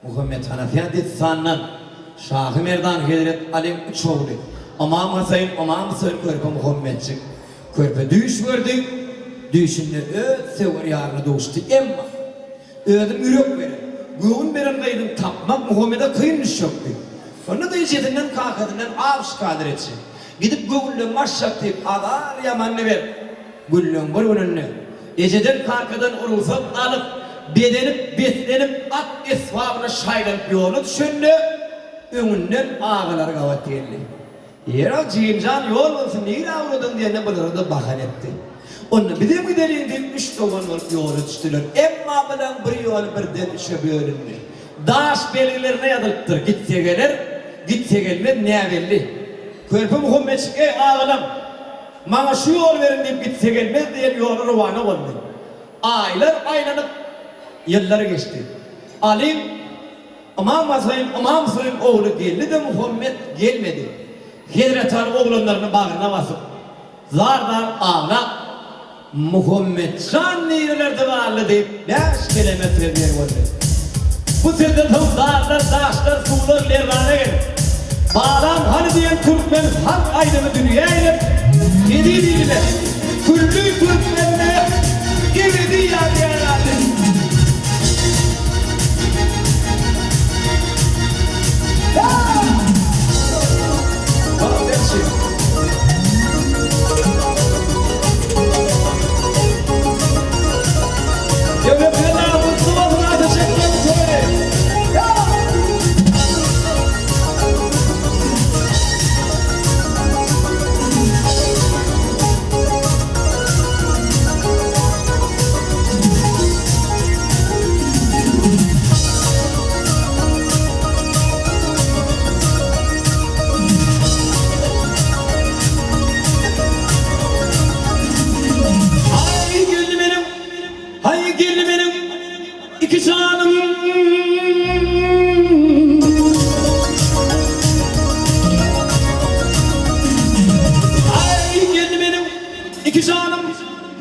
Muhammed Hanafiyan Detsan'dan Şahı Merdan Hidret Alim Uçoğlu Amam Hasayn Amam Sır Körpe Muhammedçik Körpe düş verdi düşünde öt sever yarını doğuştu emma ödüm yürek verin güğün veren gaydın tapmak Muhammed'e kıyınmış yoktu onu da icedinden kakadından avş kadir etsin gidip güğünle maşşak deyip adar yamanını ver güllün bir önüne eceden kakadan urulsat alıp bedenip beslenip at esvabına şaylanıp yolu düşündü önünden ağalar gavat geldi yere cincan yol olsun neyle avradın diye ne bulur da bakan etti onu bizim giderinde 3 dolan yolu düştüler emma bilen bir yol birden üçe bölündü daş belirlerine yadırttır gitse gelmez ne belli Körpe Muhammedçik ey ağalam bana şu yol verin deyip gitse gelmez diye yolu rıvana oldu aylar aylanıp yılları geçti alim Amam Hasayn oğlu geldi de Muhammed gelmedi Hidret Ali oğlanlarının bağrına basıp zardan ağla Muhammed can nerelerde varlı deyip 5 kilometre bir yer oldu bu sırada dağlar, taşlar, sular, lervana geldi bağlam hani diyen Türkmen hak aydını dünya ile yedi diliyle küllü Türkmenle gibi dünya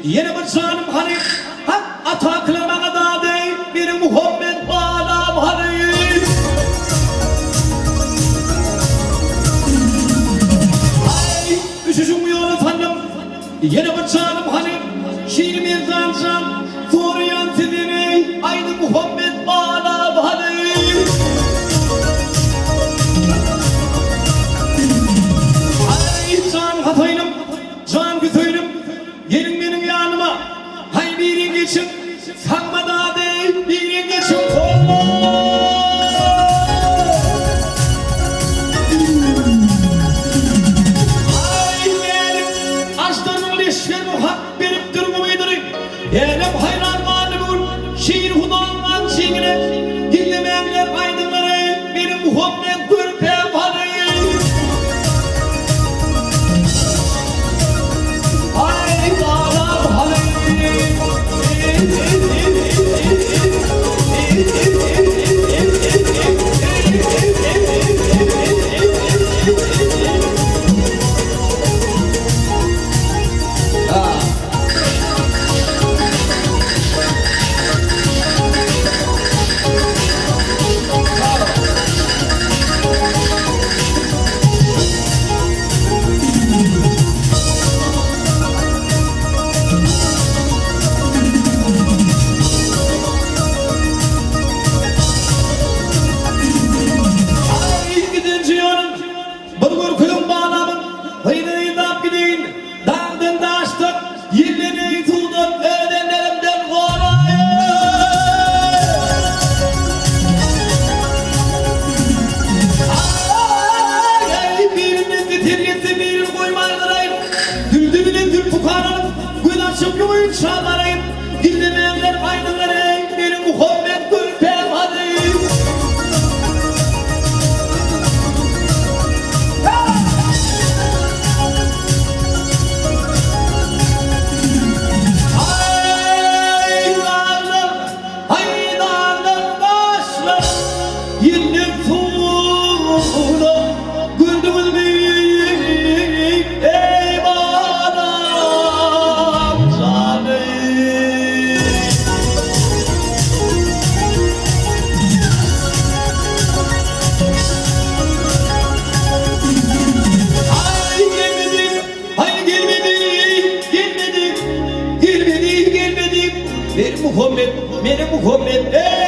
Yine bir canım hani hak ataklarına da değil bir Muhammed bağlam hani ay üşüşüm yolu tanım yine bir canım hani şiir mirdan can soruyan sidini aynı Muhammed bağlam hani ay can hatayım can güzeyim gelin benim yanıma hay birin geçin sanma daha değil birin geçin ay benim açtığım leşler bu hak verip durumu yedirin yerim hayran mağlumun şiir hudandan şiirine dinlemeyenler aydınları benim Muhammed Körpe Şamarayım, dinlemeyenler aydınları, benim Muhammed Körpe adayım. Haydarlar başlar, yine tuğla, güldümüz büyük, ey bana canım. Bir Muhammed, meni Muhammed, ey